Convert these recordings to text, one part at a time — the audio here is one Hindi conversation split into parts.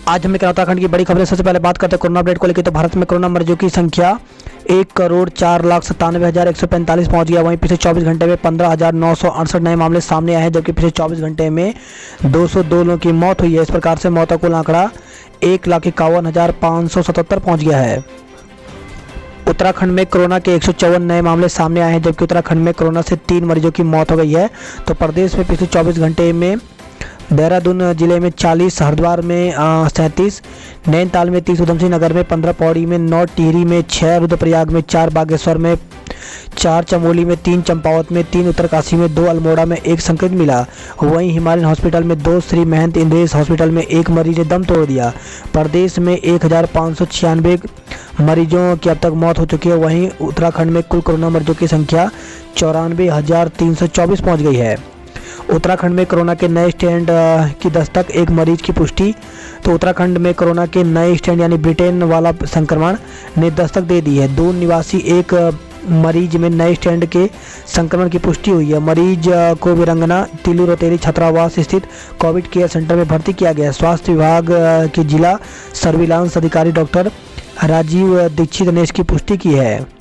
आज हमें क्या उत्तराखंड की बड़ी खबरें। सबसे पहले बात करते हैं कोरोना अपडेट को लेकर। तो भारत में कोरोना मरीजों की संख्या 1,04,97,145 पहुंच गया। वहीं पिछले 24 घंटे में 15,968 नए मामले सामने आए हैं, जबकि पिछले 24 घंटे में 202 लोगों की मौत हुई है। इस प्रकार से मौतों का कुल आंकड़ा 1,51,577 पहुंच गया है। उत्तराखंड में कोरोना के 154 नए मामले सामने आए हैं, जबकि उत्तराखंड में कोरोना से 3 मरीजों की मौत हो गई है। तो प्रदेश में पिछले 24 घंटे में देहरादून जिले में 40, हरिद्वार में 37, नैनीताल में 30, उधमसिंह नगर में 15, पौड़ी में 9, टिहरी में 6, रुद्रप्रयाग में 4, बागेश्वर में 4, चमोली में 3, चंपावत में 3, उत्तरकाशी में 2, अल्मोड़ा में 1 संक्रमित मिला। वहीं हिमालयन हॉस्पिटल में 2, श्री महंत इंद्रेश हॉस्पिटल में 1 मरीज ने दम तोड़ दिया। प्रदेश में 1,596 मरीजों की अब तक मौत हो चुकी है। वहीं उत्तराखंड में कुल कोरोना मरीजों की संख्या 94,324 पहुँच गई है। उत्तराखंड में कोरोना के नए स्टैंड की दस्तक, 1 मरीज की पुष्टि। तो उत्तराखंड में कोरोना के नए स्टैंड यानी ब्रिटेन वाला संक्रमण ने दस्तक दे दी है। 2 निवासी 1 मरीज में नए स्टैंड के संक्रमण की पुष्टि हुई है। मरीज को वीरंगना तिल्लू रोतेरी छात्रावास स्थित कोविड केयर सेंटर में भर्ती किया गया है। स्वास्थ्य विभाग के जिला सर्विलांस अधिकारी डॉक्टर राजीव दीक्षित ने इसकी पुष्टि की है।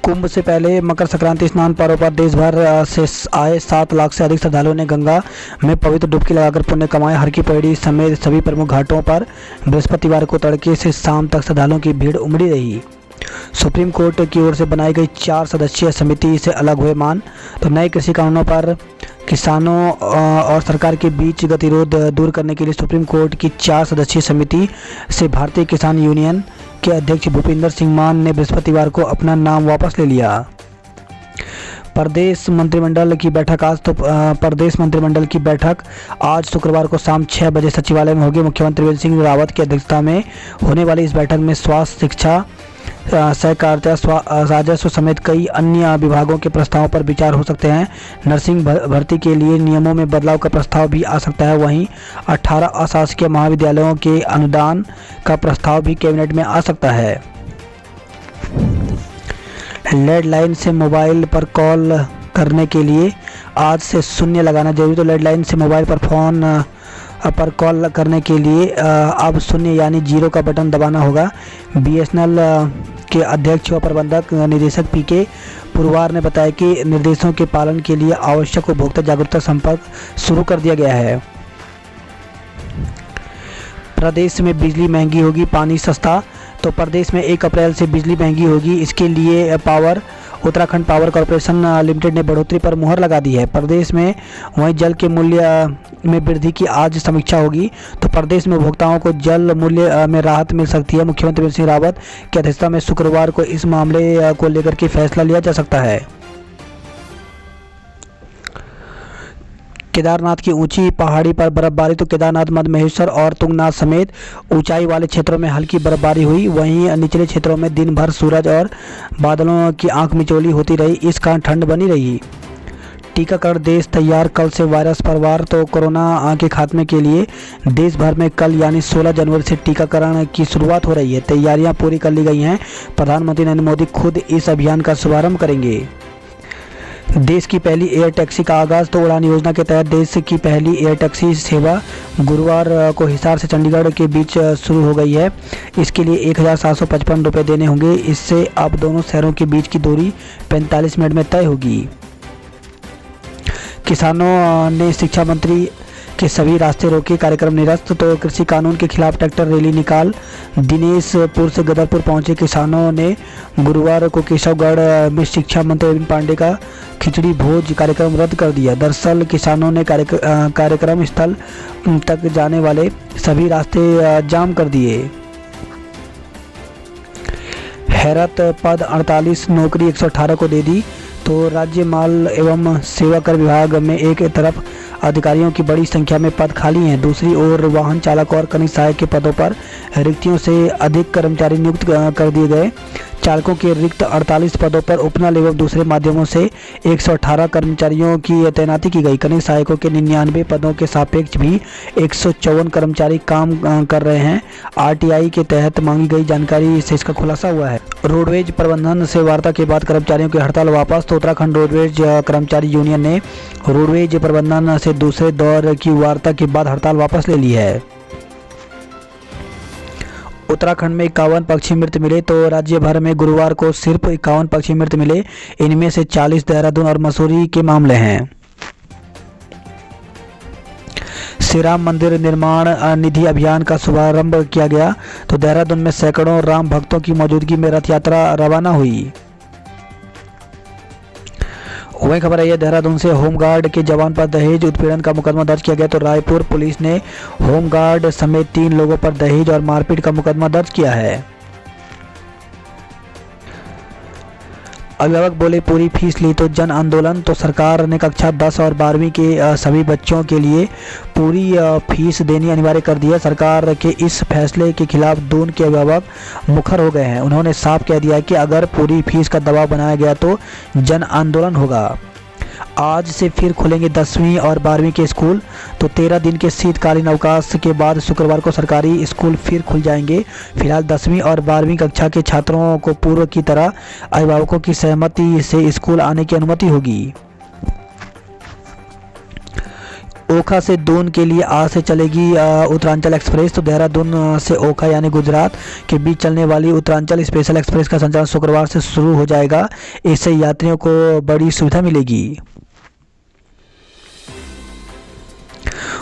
कुंभ से पहले मकर संक्रांति स्नान पर्व पर देश भर से आए 7 लाख से अधिक श्रद्धालुओं ने गंगा में पवित्र डुबकी लगाकर पुण्य कमाए। हर की पौड़ी समेत सभी प्रमुख घाटों पर बृहस्पतिवार को तड़के से शाम तक श्रद्धालुओं की भीड़ उमड़ी रही। सुप्रीम कोर्ट की ओर से बनाई गई 4 सदस्यीय समिति से अलग हुए मान। तो नए कृषि कानूनों पर किसानों और सरकार के बीच गतिरोध दूर करने के लिए सुप्रीम कोर्ट की 4 सदस्यीय समिति से भारतीय किसान यूनियन के अध्यक्ष भूपिंदर सिंह मान ने बृहस्पतिवार को अपना नाम वापस ले लिया। प्रदेश मंत्रिमंडल की बैठक आज शुक्रवार को शाम 6 बजे सचिवालय में होगी। मुख्यमंत्री त्रिवेंद्र सिंह रावत की अध्यक्षता में होने वाली इस बैठक में स्वास्थ्य, शिक्षा, सहकारिता, राजस्व समेत कई अन्य विभागों के प्रस्तावों पर विचार हो सकते हैं। नर्सिंग भर्ती के लिए नियमों में बदलाव का प्रस्ताव भी आ सकता है। वहीं 18 अशासकीय महाविद्यालयों के अनुदान का प्रस्ताव भी कैबिनेट में आ सकता है। लैंडलाइन से मोबाइल पर कॉल करने के लिए आज से शून्य लगाना जरूरी। तो लैंडलाइन से मोबाइल पर फोन पर कॉल करने के लिए अब शून्य यानी 0 का बटन दबाना होगा। बीएसएनएल के अध्यक्ष व प्रबंधक निदेशक पीके पुरवार ने बताया कि निर्देशों के पालन के लिए आवश्यक उपभोक्ता जागरूकता संपर्क शुरू कर दिया गया है। प्रदेश में बिजली महंगी होगी, पानी सस्ता। तो प्रदेश में 1 अप्रैल से बिजली महंगी होगी। इसके लिए उत्तराखंड पावर कॉर्पोरेशन लिमिटेड ने बढ़ोतरी पर मुहर लगा दी है। प्रदेश में वहीं जल के मूल्य में वृद्धि की आज समीक्षा होगी। तो प्रदेश में उपभोक्ताओं को जल मूल्य में राहत मिल सकती है। मुख्यमंत्री त्रिवेंद्र सिंह रावत की अध्यक्षता में शुक्रवार को इस मामले को लेकर के फैसला लिया जा सकता है। केदारनाथ की ऊंची पहाड़ी पर बर्फबारी। तो केदारनाथ, मध्य महेश्वर और तुंगनाथ समेत ऊंचाई वाले क्षेत्रों में हल्की बर्फबारी हुई। वहीं निचले क्षेत्रों में दिन भर सूरज और बादलों की आंख मिचौली होती रही। इस कारण ठंड बनी रही। टीकाकरण देश तैयार, कल से वायरस पर वार। तो कोरोना के खात्मे के लिए देश भर में कल यानी 16 जनवरी से टीकाकरण की शुरुआत हो रही है। तैयारियां पूरी कर ली गई हैं। प्रधानमंत्री नरेंद्र मोदी खुद इस अभियान का शुभारंभ करेंगे। देश की पहली एयर टैक्सी का आगाज। तो उड़ान योजना के तहत देश की पहली एयर टैक्सी सेवा गुरुवार को हिसार से चंडीगढ़ के बीच शुरू हो गई है। इसके लिए 1,755 रुपये देने होंगे। इससे अब दोनों शहरों के बीच की दूरी 45 मिनट में तय होगी। किसानों ने शिक्षा मंत्री के सभी रास्ते रोके, कार्यक्रम निरस्त। तो कृषि कानून के खिलाफ ट्रैक्टर रैली निकाल। दिनेशपुर से गदरपुर पहुंचे किसानों ने गुरुवार को केशवगढ़ में शिक्षा मंत्री अरविंद पांडे का खिचड़ी भोज कार्यक्रम रद्द कर दिया। दरअसल किसानों ने कार्यक्रम स्थल तक जाने वाले सभी रास्ते जाम कर दिए। हैरत पद 48, नौकरी 118 को दे दी। तो राज्य माल एवं सेवा कर विभाग में एक तरफ अधिकारियों की बड़ी संख्या में पद खाली हैं, दूसरी ओर वाहन चालक और कनिष्ठ सहायक के पदों पर रिक्तियों से अधिक कर्मचारी नियुक्त कर दिए गए। चालकों के रिक्त 48 पदों पर उपनल एवं दूसरे माध्यमों से 118 कर्मचारियों की तैनाती की गई। कनिष्ठ सहायकों के 99 पदों के सापेक्ष भी 154 कर्मचारी काम कर रहे हैं। आरटीआई के तहत मांगी गई जानकारी से इसका खुलासा हुआ है। रोडवेज प्रबंधन से वार्ता के बाद कर्मचारियों की हड़ताल वापस। तो उत्तराखंड रोडवेज कर्मचारी यूनियन ने रोडवेज प्रबंधन से दूसरे दौर की वार्ता के बाद हड़ताल वापस ले ली है। उत्तराखंड में 51 पक्षी मृत मिले। तो राज्य भर में गुरुवार को सिर्फ 51 पक्षी मृत मिले। इनमें से 40 देहरादून और मसूरी के मामले हैं। श्री राम मंदिर निर्माण निधि अभियान का शुभारंभ किया गया। तो देहरादून में सैकड़ों राम भक्तों की मौजूदगी में रथ यात्रा रवाना हुई। वही खबर है देहरादून से होमगार्ड के जवान पर दहेज उत्पीड़न का मुकदमा दर्ज किया गया। तो रायपुर पुलिस ने होमगार्ड समेत 3 लोगों पर दहेज और मारपीट का मुकदमा दर्ज किया है। अभिभावक बोले पूरी फीस ली तो जन आंदोलन। तो सरकार ने कक्षा 10 और 12वीं के सभी बच्चों के लिए पूरी फीस देनी अनिवार्य कर दी है। सरकार के इस फैसले के खिलाफ दून के अभिभावक मुखर हो गए हैं। उन्होंने साफ कह दिया कि अगर पूरी फीस का दबाव बनाया गया तो जन आंदोलन होगा। आज से फिर खुलेंगे 10वीं और 12वीं के स्कूल। तो 13 दिन के शीतकालीन अवकाश के बाद शुक्रवार को सरकारी स्कूल फिर खुल जाएंगे। फिलहाल 10वीं और 12वीं कक्षा के छात्रों को पूर्व की तरह अभिभावकों की सहमति से स्कूल आने की अनुमति होगी। ओखा से दून के लिए आज से चलेगी उत्तरांचल एक्सप्रेस। तो देहरादून से ओखा यानी गुजरात के बीच चलने वाली उत्तरांचल स्पेशल एक्सप्रेस का संचालन शुक्रवार से शुरू हो जाएगा। इससे यात्रियों को बड़ी सुविधा मिलेगी।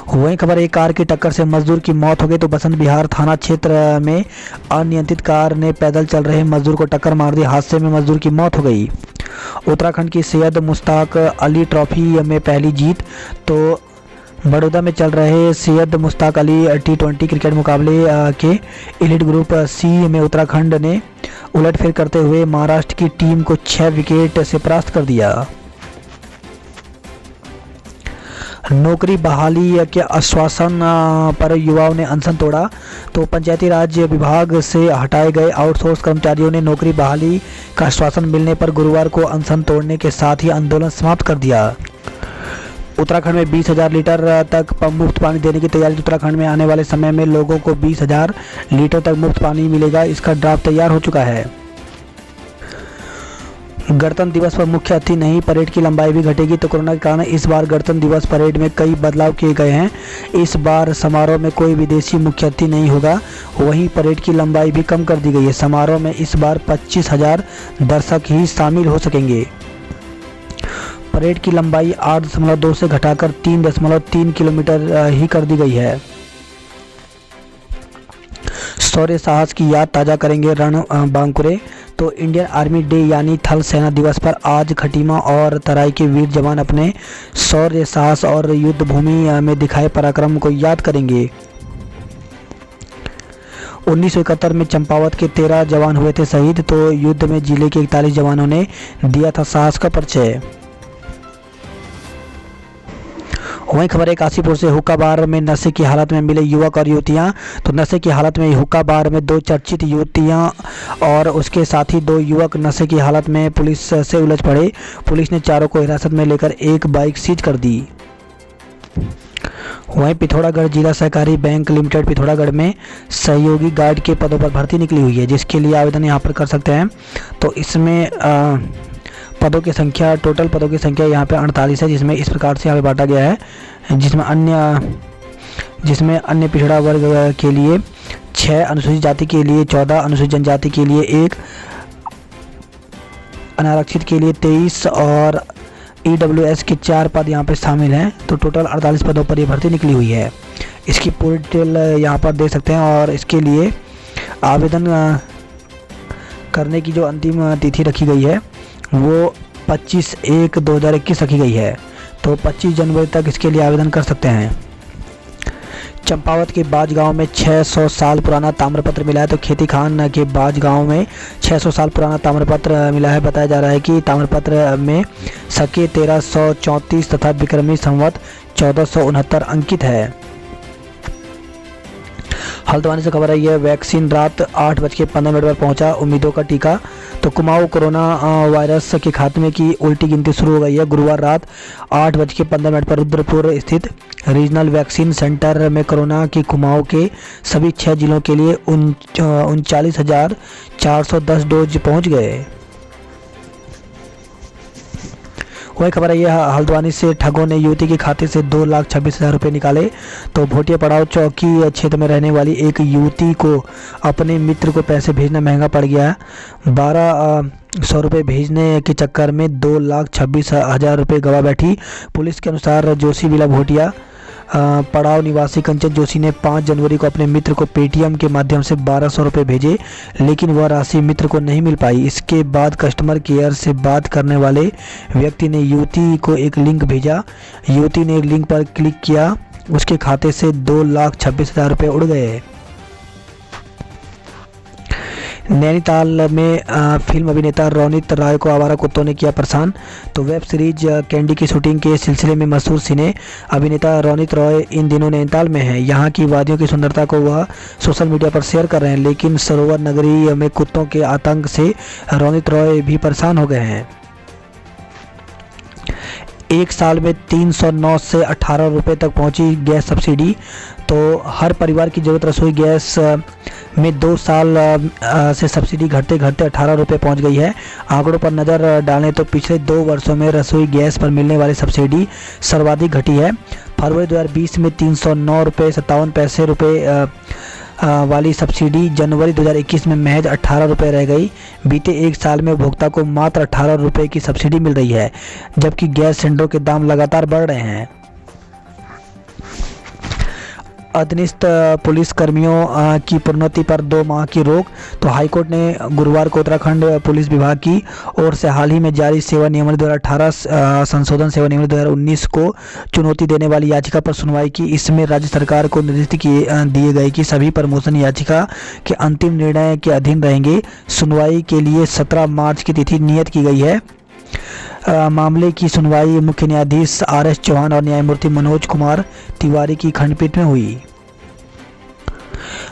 वहीं खबर एक कार की टक्कर से मजदूर की मौत हो गई। तो बसंत विहार थाना क्षेत्र में अनियंत्रित कार ने पैदल चल रहे मजदूर को टक्कर मार दी। हादसे में मजदूर की मौत हो गई। उत्तराखंड की सैयद मुश्ताक अली ट्रॉफी में पहली जीत। तो बड़ौदा में चल रहे सैयद मुश्ताक अली T20 क्रिकेट मुकाबले के एलीट ग्रुप सी में उत्तराखंड ने उलटफेर करते हुए महाराष्ट्र की टीम को 6 विकेट से परास्त कर दिया। नौकरी बहाली के आश्वासन पर युवाओं ने अनशन तोड़ा। तो पंचायती राज विभाग से हटाए गए आउटसोर्स कर्मचारियों ने नौकरी बहाली का आश्वासन मिलने पर गुरुवार को अनशन तोड़ने के साथ ही आंदोलन समाप्त कर दिया। उत्तराखंड में 20,000 लीटर तक मुफ्त पानी देने की तैयारी। उत्तराखंड में आने वाले समय में लोगों को 20,000 लीटर तक मुफ्त पानी मिलेगा। इसका ड्राफ्ट तैयार हो चुका है। गणतंत्र दिवस पर मुख्य अतिथि नहीं, परेड की लंबाई भी घटेगी। तो कोरोना के कारण इस बार गणतंत्र दिवस परेड में कई बदलाव किए गए हैं। इस बार समारोह में कोई विदेशी मुख्य अतिथि नहीं होगा। वहीं परेड की लंबाई भी कम कर दी गई है। समारोह में इस बार 25,000 दर्शक ही शामिल हो सकेंगे। परेड की लंबाई 8.2 से घटाकर 3.3 किलोमीटर ही कर दी गई है। शौर्य साहस की याद ताज़ा करेंगे रण बांकुरे। तो इंडियन आर्मी डे यानी थल सेना दिवस पर आज खटीमा और तराई के वीर जवान अपने शौर्य साहस और युद्ध भूमि में दिखाए पराक्रम को याद करेंगे। 1971 में चंपावत के 13 जवान हुए थे शहीद। तो युद्ध में जिले के 41 जवानों ने दिया था साहस का परिचय। वहीं खबर है काशीपुर से हुक्का बार में नशे की हालत में मिले युवक और युवतियां। तो नशे की हालत में हुक्का बार में 2 चर्चित युवतियां और उसके साथ ही 2 युवक नशे की हालत में पुलिस से उलझ पड़े। पुलिस ने चारों को हिरासत में लेकर एक बाइक सीज कर दी। वहीं पिथौरागढ़ जिला सहकारी बैंक लिमिटेड पिथौरागढ़ में सहयोगी गार्ड के पदों पर भर्ती निकली हुई है, जिसके लिए आवेदन यहाँ पर कर सकते हैं। तो इसमें पदों की संख्या, टोटल पदों की संख्या यहाँ पे 48 है, जिसमें इस प्रकार से यहाँ पे बांटा गया है। जिसमें अन्य पिछड़ा वर्ग के लिए 6, अनुसूचित जाति के लिए 14, अनुसूचित जनजाति के लिए 1, अनारक्षित के लिए 23 और EWS के 4 पद यहाँ पे शामिल हैं। तो टोटल 48 पदों पर ये भर्ती निकली हुई है। इसकी पूरी डिटेल यहाँ पर देख सकते हैं और इसके लिए आवेदन करने की जो अंतिम तिथि रखी गई है वो 25/1/2021 रखी गई है। तो 25 जनवरी तक इसके लिए आवेदन कर सकते हैं। चंपावत के बाज गांव में 600 साल पुराना ताम्रपत्र मिला है। तो खेती खान के बाज गांव में 600 साल पुराना ताम्रपत्र मिला है। बताया जा रहा है कि ताम्रपत्र में सके 1334 तथा विक्रमी संवत 1469 अंकित है। हल्द्वानी से खबर आई है, वैक्सीन रात 8:15 पर पहुंचा, उम्मीदों का टीका। तो कुमाऊं कोरोना वायरस के खात्मे की उल्टी गिनती शुरू हो गई है। गुरुवार रात 8:15 पर रुद्रपुर स्थित रीजनल वैक्सीन सेंटर में कोरोना की कुमाऊं के सभी 6 जिलों के लिए 39,410 डोज पहुंच गए। वही खबर आई है, हल्द्वानी से ठगों ने युवती के खाते से 2,26,000 रुपये निकाले। तो भोटिया पड़ाव चौकी क्षेत्र में रहने वाली एक युवती को अपने मित्र को पैसे भेजना महंगा पड़ गया। 1,200 रुपये भेजने के चक्कर में 2,26,000 रुपये गवा बैठी। पुलिस के अनुसार जोशी विला भोटिया पड़ाव निवासी कंचन जोशी ने 5 जनवरी को अपने मित्र को पेटीएम के माध्यम से 1,200 रुपये भेजे, लेकिन वह राशि मित्र को नहीं मिल पाई। इसके बाद कस्टमर केयर से बात करने वाले व्यक्ति ने युवती को एक लिंक भेजा। युवती ने लिंक पर क्लिक किया, उसके खाते से 2,26,000 रुपये उड़ गए। नैनीताल में फिल्म अभिनेता रोनित राय को आवारा कुत्तों ने किया परेशान। तो वेब सीरीज कैंडी की शूटिंग के सिलसिले में मशहूर सिने अभिनेता रोनित रॉय इन दिनों नैनीताल में हैं। यहाँ की वादियों की सुंदरता को वह सोशल मीडिया पर शेयर कर रहे हैं, लेकिन सरोवर नगरी में कुत्तों के आतंक से रोनित रॉय भी परेशान हो गए हैं। एक साल में 309 से 18 रुपये तक पहुंची गैस सब्सिडी। तो हर परिवार की ज़रूरत रसोई गैस में 2 साल से सब्सिडी घटते घटते 18 रुपये पहुँच गई है। आंकड़ों पर नज़र डालें तो पिछले 2 वर्षों में रसोई गैस पर मिलने वाली सब्सिडी सर्वाधिक घटी है। फरवरी 2020 में 309 रुपये 57 पैसे वाली सब्सिडी जनवरी 2021 में महज 18 रुपये रह गई। बीते एक साल में उपभोक्ता को मात्र 18 रुपये की सब्सिडी मिल रही है, जबकि गैस सिलेंडरों के दाम लगातार बढ़ रहे हैं। अधीनस्थ पुलिस कर्मियों की प्रोन्नति पर 2 माह की रोक। तो हाईकोर्ट ने गुरुवार को उत्तराखंड पुलिस विभाग की ओर से हाल ही में जारी सेवा नियमावली 2018 संशोधन सेवा नियमावली 2019 को चुनौती देने वाली याचिका पर सुनवाई की। इसमें राज्य सरकार को निर्देश दिए गए कि सभी प्रमोशन याचिका के अंतिम निर्णय के अधीन रहेंगे। सुनवाई के लिए 17 मार्च की तिथि नियत की गई है। मामले की सुनवाई मुख्य न्यायाधीश RS चौहान और न्यायमूर्ति मनोज कुमार तिवारी की खंडपीठ में हुई।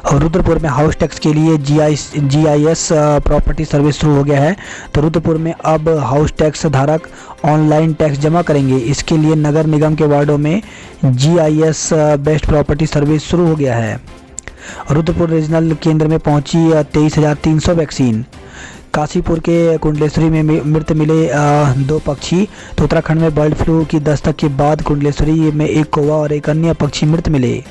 और रुद्रपुर में हाउस टैक्स के लिए GIS प्रॉपर्टी सर्विस शुरू हो गया है। तो रुद्रपुर में अब हाउस टैक्स धारक ऑनलाइन टैक्स जमा करेंगे। इसके लिए नगर निगम के वार्डों में GIS बेस्ड प्रॉपर्टी सर्विस शुरू हो गया है। रुद्रपुर रीजनल केंद्र में पहुंची 23,300 वैक्सीन। काशीपुर के कुंडलेश्वरी में मृत मिले 2 पक्षी। तो उत्तराखंड में बर्ड फ्लू की दस्तक के बाद कुंडलेश्वरी में एक कौवा और एक अन्य पक्षी मृत मिले।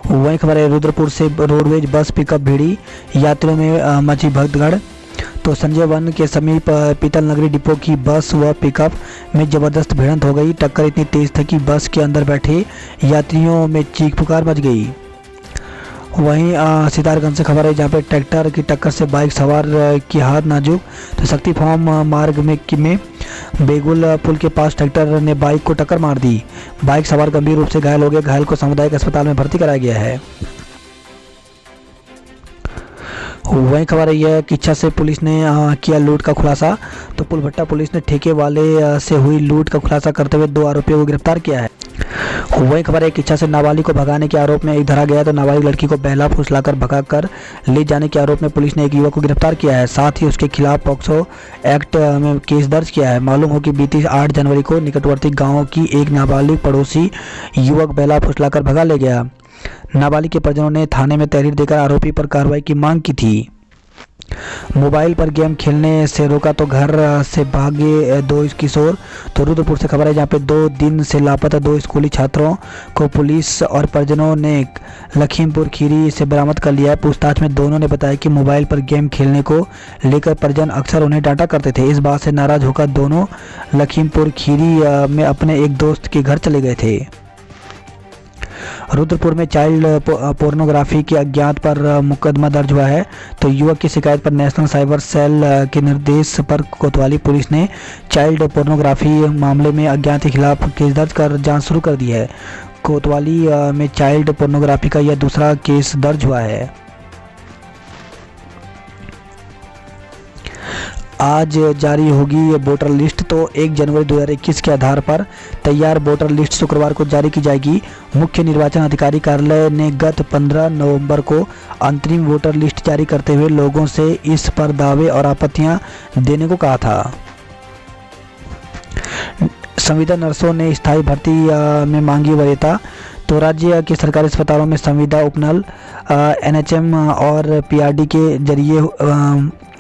वहीं खबर है, रुद्रपुर से रोडवेज बस पिकअप भिड़ी, यात्रियों में मची भगदड़। तो संजय वन के समीप पीतल नगरी डिपो की बस व पिकअप में जबरदस्त भिड़ंत हो गई। टक्कर इतनी तेज थी कि बस के अंदर बैठे यात्रियों में चीख पुकार मच गई। वहीं सितारगंज से खबर है, जहाँ पे ट्रैक्टर की टक्कर से बाइक सवार की हालत नाजुक। तो शक्ति फार्म मार्ग में बेगुल पुल के पास ट्रैक्टर ने बाइक को टक्कर मार दी। बाइक सवार गंभीर रूप से घायल हो गए। घायल को सामुदायिक अस्पताल में भर्ती कराया गया है। वहीं खबर रही है, किच्छा से पुलिस ने किया लूट का खुलासा। तो पुलभट्टा पुलिस ने ठेके वाले से हुई लूट का खुलासा करते हुए 2 आरोपियों को गिरफ्तार किया है। वहीं खबर है, किच्छा से नाबालिग को भगाने के आरोप में एक धरा गया। तो नाबालिग लड़की को बहला फुसलाकर भगाकर ले जाने के आरोप में पुलिस ने एक युवक को गिरफ्तार किया है। साथ ही उसके खिलाफ पॉक्सो एक्ट में केस दर्ज किया है। मालूम हो कि बीती 8 जनवरी को निकटवर्ती गाँव की एक नाबालिग पड़ोसी युवक बहला फुसलाकर भगा ले गया। नाबालिग के परिजनों ने थाने में तहरीर देकर आरोपी पर कार्रवाई की मांग की थी। मोबाइल पर गेम खेलने से रोका तो घर से भागे 2 किशोर। तो रुद्रपुर से खबर है, जहाँ पे 2 दिन से लापता 2 स्कूली छात्रों को पुलिस और परिजनों ने लखीमपुर खीरी से बरामद कर लिया है। पूछताछ में दोनों ने बताया कि मोबाइल पर गेम खेलने को लेकर परिजन अक्सर उन्हें डांटा करते थे। इस बात से नाराज होकर दोनों लखीमपुर खीरी में अपने एक दोस्त के घर चले गए थे। रुद्रपुर में चाइल्ड पोर्नोग्राफी के अज्ञात पर मुकदमा दर्ज हुआ है। तो युवक की शिकायत पर नेशनल साइबर सेल के निर्देश पर कोतवाली पुलिस ने चाइल्ड पोर्नोग्राफी मामले में अज्ञात के खिलाफ केस दर्ज कर जांच शुरू कर दी है। कोतवाली में चाइल्ड पोर्नोग्राफी का यह दूसरा केस दर्ज हुआ है। आज जारी होगी वोटर लिस्ट। तो 1 जनवरी 2021 के आधार पर तैयार वोटर लिस्ट शुक्रवार को जारी की जाएगी। मुख्य निर्वाचन अधिकारी कार्यालय ने गत 15 नवंबर को अंतरिम वोटर लिस्ट जारी करते हुए लोगों से इस पर दावे और आपत्तियां देने को कहा था। संविदा नर्सों ने स्थायी भर्ती में मांगी वरीयता। तो राज्य के सरकारी अस्पतालों में संविदा, उपनल, एनएचएम और पीआरडी के जरिए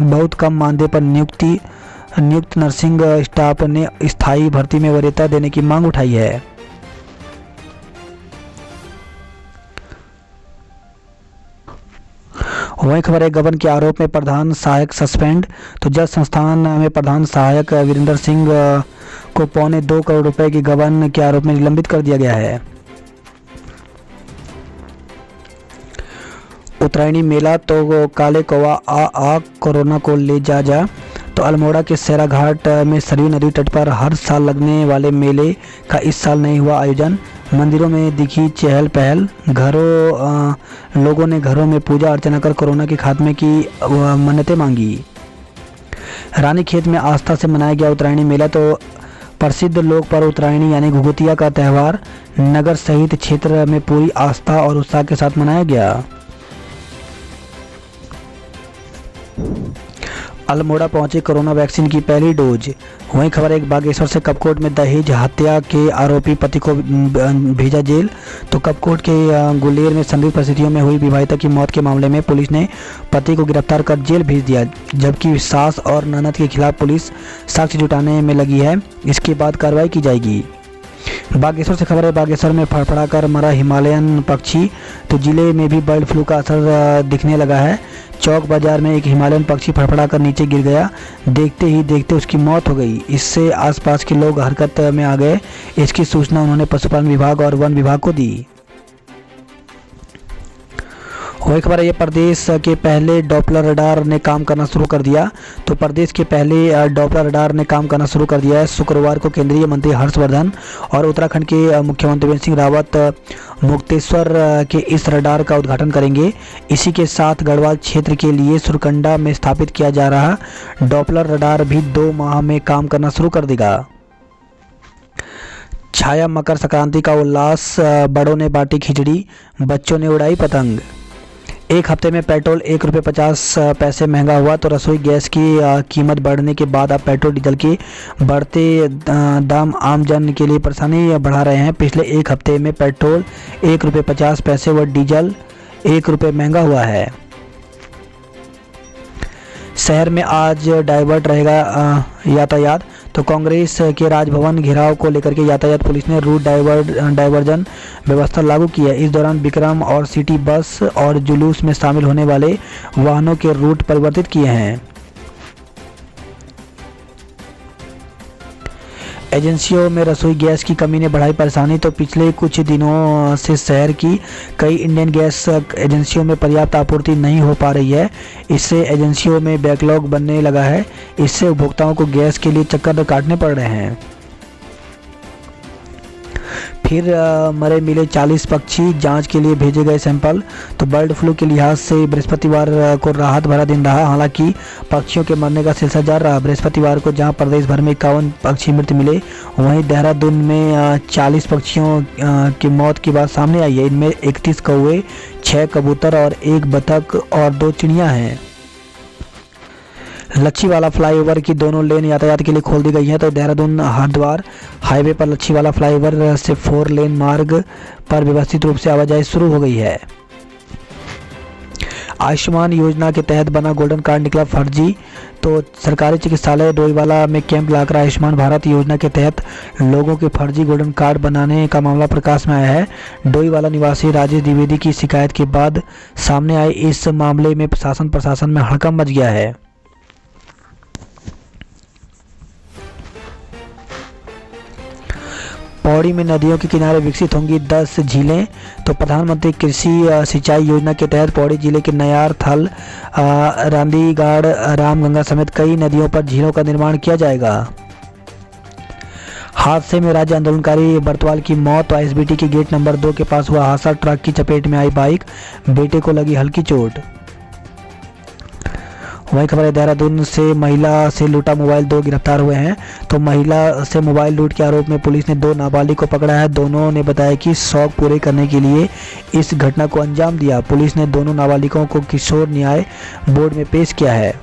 बहुत कम मानदेय पर नियुक्त नर्सिंग स्टाफ ने स्थायी भर्ती में वरीयता देने की मांग उठाई है। वहीं खबर है गबन के आरोप में प्रधान सहायक सस्पेंड। तो जज संस्थान में प्रधान सहायक वीरेंद्र सिंह को 2.25 करोड़ रुपए की गबन के आरोप में निलंबित कर दिया गया है। उत्तरायणी मेला तो काले कौवा आ कोरोना को ले जा। तो अल्मोड़ा के सेरा घाट में सरयू नदी तट पर हर साल लगने वाले मेले का इस साल नहीं हुआ आयोजन। मंदिरों में दिखी चहल पहल। लोगों ने घरों में पूजा अर्चना कर कोरोना के खात्मे की मन्नतें मांगी। रानीखेत में आस्था से मनाया गया उत्तरायणी मेला। तो प्रसिद्ध लोक पर्व उत्तरायणी यानी घुघुतिया का त्यौहार नगर सहित क्षेत्र में पूरी आस्था और उत्साह के साथ मनाया गया। अल्मोड़ा पहुंचे कोरोना वैक्सीन की पहली डोज। वहीं खबर एक बागेश्वर से कपकोट में दहेज हत्या के आरोपी पति को भेजा जेल। तो कपकोट के गुलेर में संदिग्ध परिस्थितियों में हुई विवाहिता की मौत के मामले में पुलिस ने पति को गिरफ्तार कर जेल भेज दिया, जबकि सास और ननद के खिलाफ पुलिस साक्ष्य जुटाने में लगी है। इसके बाद कार्रवाई की जाएगी। बागेश्वर से खबर है बागेश्वर में फड़फड़ाकर मरा हिमालयन पक्षी। तो जिले में भी बर्ड फ्लू का असर दिखने लगा है। चौक बाजार में एक हिमालयन पक्षी फड़फड़ाकर नीचे गिर गया। देखते ही देखते उसकी मौत हो गई। इससे आसपास के लोग हरकत में आ गए। इसकी सूचना उन्होंने पशुपालन विभाग और वन विभाग को दी। वही खबर है ये प्रदेश के पहले डॉपलर रडार ने काम करना शुरू कर दिया। तो प्रदेश के पहले डॉपलर रडार ने काम करना शुरू कर दिया है। शुक्रवार को केंद्रीय मंत्री हर्षवर्धन और उत्तराखंड के मुख्यमंत्री त्रिवेंद्र सिंह रावत मुक्तेश्वर के इस रडार का उद्घाटन करेंगे। इसी के साथ गढ़वाल क्षेत्र के लिए सुरकंडा में स्थापित किया जा रहा डॉपलर रडार भी 2 माह में काम करना शुरू कर देगा। छाया मकर संक्रांति का उल्लास। बड़ों ने बांटी खिचड़ी, बच्चों ने उड़ाई पतंग। एक हफ्ते में पेट्रोल 1 रुपये 50 पैसे महंगा हुआ। तो रसोई गैस की कीमत बढ़ने के बाद अब पेट्रोल डीजल के बढ़ते दाम आम जन के लिए परेशानी बढ़ा रहे हैं। पिछले एक हफ्ते में पेट्रोल 1 रुपये 50 पैसे व डीजल 1 रुपये महंगा हुआ है। शहर में आज डाइवर्ट रहेगा यातायात। तो कांग्रेस के राजभवन घेराव को लेकर के यातायात पुलिस ने रूट डाइवर्जन व्यवस्था लागू की है। इस दौरान विक्रम और सिटी बस और जुलूस में शामिल होने वाले वाहनों के रूट परिवर्तित किए हैं। एजेंसियों में रसोई गैस की कमी ने बढ़ाई परेशानी। तो पिछले कुछ दिनों से शहर की कई इंडियन गैस एजेंसियों में पर्याप्त आपूर्ति नहीं हो पा रही है। इससे एजेंसियों में बैकलॉग बनने लगा है। इससे उपभोक्ताओं को गैस के लिए चक्कर काटने पड़ रहे हैं। फिर मरे मिले 40 पक्षी, जांच के लिए भेजे गए सैंपल। तो बर्ड फ्लू के लिहाज से बृहस्पतिवार को राहत भरा दिन रहा। हालांकि पक्षियों के मरने का सिलसिला जारी रहा। बृहस्पतिवार को जहां प्रदेश भर में 51 पक्षी मृत मिले, वहीं देहरादून में 40 पक्षियों की मौत की बात सामने आई है। इनमें 31 कौवे, 6 कबूतर और 1 बतख और 2 चिड़ियाँ हैं। लच्छीवाला फ्लाईओवर की दोनों लेन यातायात के लिए खोल दी गई है। तो देहरादून हरिद्वार हाईवे पर लच्छीवाला फ्लाईओवर से 4 लेन मार्ग पर व्यवस्थित रूप से आवाजाही शुरू हो गई है। आयुष्मान योजना के तहत बना गोल्डन कार्ड निकला फर्जी। तो सरकारी चिकित्सालय डोईवाला में कैंप लगाकर आयुष्मान भारत योजना के तहत लोगों के फर्जी गोल्डन कार्ड बनाने का मामला प्रकाश में आया है। डोईवाला निवासी राजेश द्विवेदी की शिकायत के बाद सामने आए इस मामले में प्रशासन में हड़कंप मच गया है। पौड़ी में नदियों के किनारे विकसित होंगी 10 झीलें। तो प्रधानमंत्री कृषि सिंचाई योजना के तहत पौड़ी जिले के नयार, थल, रांदीगाड़, रामगंगा समेत कई नदियों पर झीलों का निर्माण किया जाएगा। हादसे में राज्य आंदोलनकारी बर्तवाल की मौत। तो एसबीटी के गेट नंबर 2 के पास हुआ हादसा। ट्रक की चपेट में आई बाइक, बेटे को लगी हल्की चोट। वही खबर है देहरादून से महिला से लूटा मोबाइल, 2 गिरफ्तार हुए हैं। तो महिला से मोबाइल लूट के आरोप में पुलिस ने 2 नाबालिग को पकड़ा है। दोनों ने बताया कि शौक पूरे करने के लिए इस घटना को अंजाम दिया। पुलिस ने दोनों नाबालिगों को किशोर न्याय बोर्ड में पेश किया है।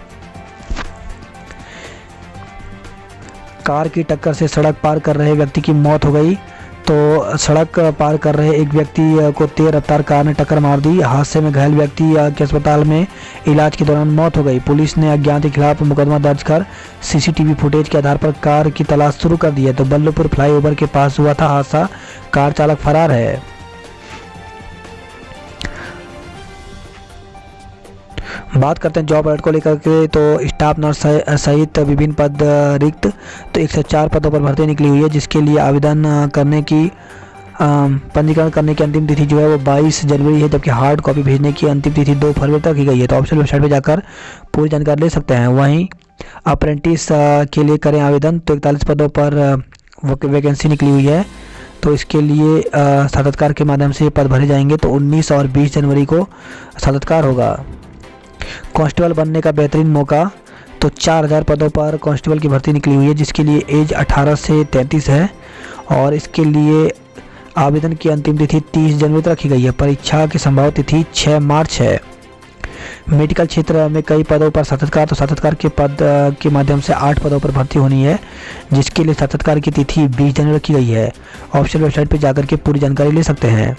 कार की टक्कर से सड़क पार कर रहे व्यक्ति की मौत हो गई। तो सड़क पार कर रहे एक व्यक्ति को तेज रफ्तार कार ने टक्कर मार दी। हादसे में घायल व्यक्ति के अस्पताल में इलाज के दौरान मौत हो गई। पुलिस ने अज्ञात के खिलाफ मुकदमा दर्ज कर सीसीटीवी फुटेज के आधार पर कार की तलाश शुरू कर दी है। तो बल्लभपुर फ्लाईओवर के पास हुआ था हादसा, कार चालक फरार है। बात करते हैं जॉब अलर्ट को लेकर के। तो स्टाफ नर्स सहित विभिन्न पद रिक्त, तो 104 पदों पर भर्ती निकली हुई है, जिसके लिए आवेदन करने की पंजीकरण करने की अंतिम तिथि जो है वो 22 जनवरी है, जबकि हार्ड कॉपी भेजने की अंतिम तिथि 2 फरवरी तक की गई है। तो ऑफिशियल वेबसाइट पर जाकर पूरी जानकारी ले सकते हैं। वहीं अप्रेंटिस के लिए करें आवेदन। तो 41 पदों पर वैकेंसी निकली हुई है। तो इसके लिए साक्षात्कार के माध्यम से पद भरे जाएंगे। तो 19 और 20 जनवरी को साक्षात्कार होगा। कांस्टेबल बनने का बेहतरीन मौका। तो 4000 पदों पर कांस्टेबल की भर्ती निकली हुई है, जिसके लिए एज 18 से 33 है और इसके लिए आवेदन की अंतिम तिथि 30 जनवरी तक रखी गई है। परीक्षा की संभावित तिथि 6 मार्च है। मेडिकल क्षेत्र में कई पदों पर साक्षात्कार। तो साक्षात्कार के पद के माध्यम से 8 पदों पर भर्ती होनी है, जिसके लिए साक्षात्कार की तिथि 20 जनवरी रखी गई है। ऑफिशियल वेबसाइट पर जाकर के पूरी जानकारी ले सकते हैं।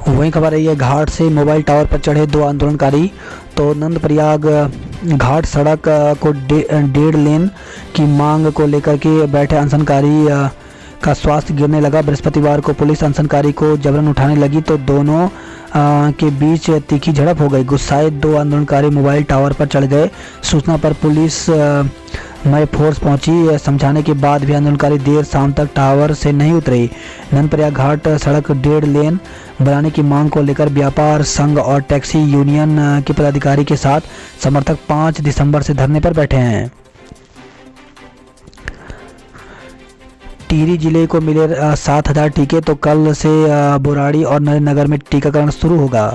वहीं खबर है घाट से मोबाइल टावर पर चढ़े 2 आंदोलनकारी। तो नंदप्रयाग घाट सड़क को 1.5 लेन की मांग को लेकर के बैठे अनशनकारी का स्वास्थ्य गिरने लगा। बृहस्पतिवार को पुलिस अनशनकारी को जबरन उठाने लगी, तो दोनों के बीच तीखी झड़प हो गई। गुस्साए 2 आंदोलनकारी मोबाइल टावर पर चढ़ गए। सूचना पर पुलिस में फोर्स पहुंची। समझाने के बाद भी आंदोलनकारी देर शाम तक टावर से नहीं उतरे। नंदप्रयाग घाट सड़क 1.5 लेन बनाने की मांग को लेकर व्यापार संघ और टैक्सी यूनियन के पदाधिकारी के साथ समर्थक 5 दिसंबर से धरने पर बैठे हैं। टिहरी जिले को मिले 7000 टीके। तो कल से बोराड़ी और नरेंद्रनगर में टीकाकरण शुरू होगा।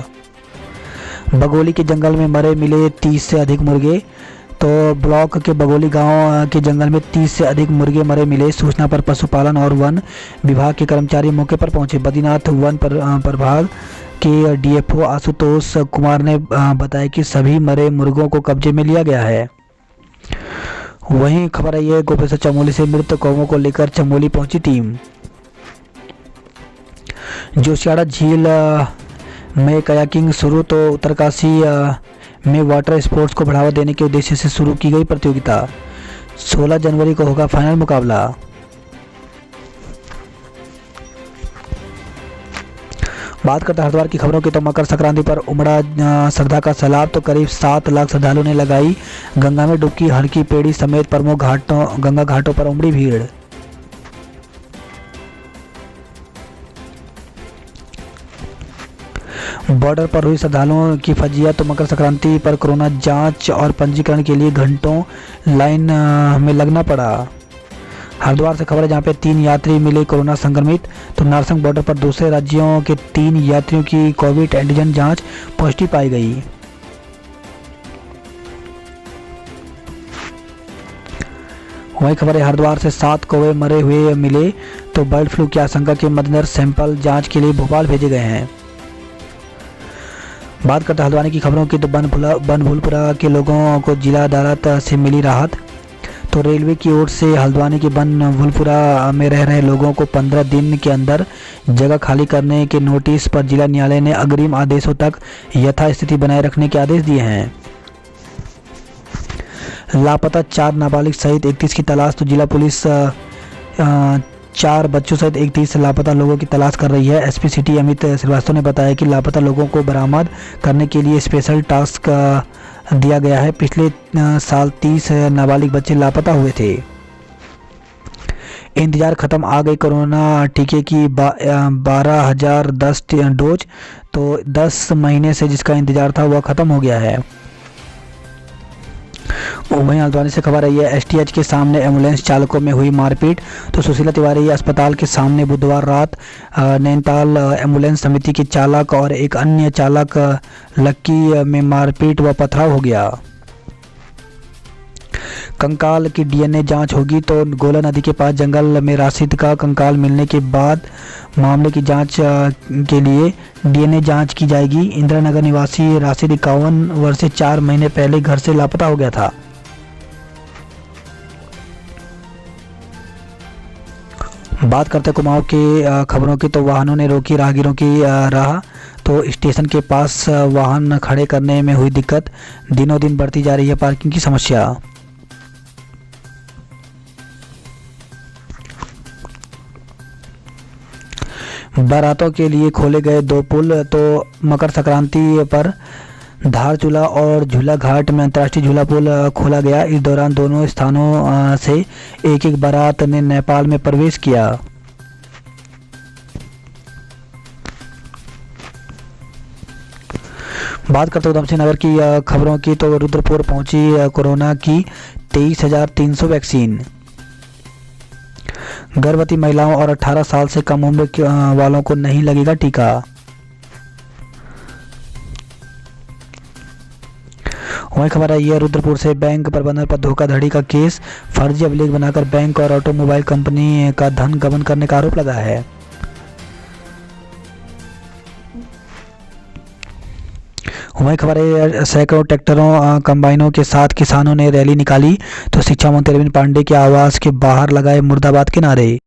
बगोली के जंगल में मरे मिले 30 से अधिक मुर्गे। तो ब्लॉक के बगोली गांव के जंगल में 30 से अधिक मुर्गे मरे मिले। सूचना पर पशुपालन और वन विभाग के कर्मचारी मौके पर पहुंचे। बद्रीनाथ वन प्रभाग के डीएफओ आशुतोष कुमार ने बताया कि सभी मरे मुर्गों को कब्जे में लिया गया है। वहीं खबर आई है गोपेश्वर चमोली से मृत कौवों को लेकर चमोली पहुंची टीम। जोशियाड़ा झील में कयाकिंग शुरू। तो उत्तरकाशी में वाटर स्पोर्ट्स को बढ़ावा देने के उद्देश्य से शुरू की गई प्रतियोगिता। 16 जनवरी को होगा फाइनल मुकाबला। बात करते हैं हरिद्वार की खबरों की। तो मकर संक्रांति पर उमड़ा श्रद्धा का सैलाब। तो करीब 7 लाख श्रद्धालुओं ने लगाई गंगा में डुबकी। हरकी पेड़ी समेत प्रमुख गंगा घाटों पर उमड़ी भीड़। बॉर्डर पर हुई श्रद्धालुओं की फजिया। तो मकर संक्रांति पर कोरोना जांच और पंजीकरण के लिए घंटों लाइन में लगना पड़ा। हरिद्वार से खबर है जहां पे 3 यात्री मिले कोरोना संक्रमित। तो नारसंग बॉर्डर पर दूसरे राज्यों के 3 यात्रियों की कोविड एंटीजन जांच पॉजिटिव पाई गई। वही खबर है हरिद्वार से 7 कौवे मरे हुए मिले। तो बर्ड फ्लू की आशंका के मद्देनजर सैंपल जांच के लिए भोपाल भेजे गए हैं। बात करते हैं हल्द्वानी की खबरों की। तो बनभूलपुरा के लोगों को जिला अदालत से मिली राहत। तो रेलवे की ओर से हल्द्वानी के बनभूलपुरा में रह रहे लोगों को 15 दिन के अंदर जगह खाली करने के नोटिस पर जिला न्यायालय ने अग्रिम आदेशों तक यथास्थिति बनाए रखने के आदेश दिए हैं। लापता 4 नाबालिग सहित 31 की तलाश। तो जिला पुलिस 4 बच्चों सहित 31 लापता लोगों की तलाश कर रही है। एसपी सिटी अमित श्रीवास्तव ने बताया कि लापता लोगों को बरामद करने के लिए स्पेशल टास्क दिया गया है। पिछले साल 30 नाबालिग बच्चे लापता हुए थे। इंतजार खत्म, आ गई कोरोना टीके की 12,010 डोज। तो 10 महीने से जिसका इंतजार था वह खत्म हो गया है। वहीं हल्द्वानी से खबर आई है, एसटीएच के सामने एम्बुलेंस चालकों में हुई मारपीट। तो सुशीला तिवारी अस्पताल के सामने बुधवार रात नैनीताल एम्बुलेंस समिति के चालक और एक अन्य चालक लक्की में मारपीट व पथराव हो गया। कंकाल की डीएनए जांच होगी। तो गोला नदी के पास जंगल में राशिद का कंकाल मिलने के बाद मामले की जांच के लिए डीएनए जांच की जाएगी। इंदिरा नगर निवासी राशिद 51 वर्ष से 4 महीने पहले घर से लापता हो गया था। बात करते कुमाऊं की खबरों की। तो वाहनों ने रोकी राहगीरों की राह। तो स्टेशन के पास वाहन खड़े करने में हुई दिक्कत। दिनों दिन बढ़ती जा रही है पार्किंग की समस्या। बारातों के लिए खोले गए 2 पुल। तो मकर संक्रांति पर धारचूला और झूला घाट में अंतर्राष्ट्रीय झूला पुल खोला गया। इस दौरान दोनों स्थानों से एक एक बारात ने नेपाल में प्रवेश किया। बात करते उधमसिंह नगर की खबरों की। तो रुद्रपुर पहुंची कोरोना की 23,300 वैक्सीन। गर्भवती महिलाओं और 18 साल से कम उम्र वालों को नहीं लगेगा टीका। वही खबर आई है रुद्रपुर से, बैंक प्रबंधन पर धोखाधड़ी का केस। फर्जी अभिलेख बनाकर बैंक और ऑटोमोबाइल कंपनी का धन गबन करने का आरोप लगा है। वही खबर है, सैकड़ों ट्रैक्टरों कंबाइनों के साथ किसानों ने रैली निकाली। तो शिक्षा मंत्री अरविंद पांडे के आवास के बाहर लगाए मुर्दाबाद के नारे।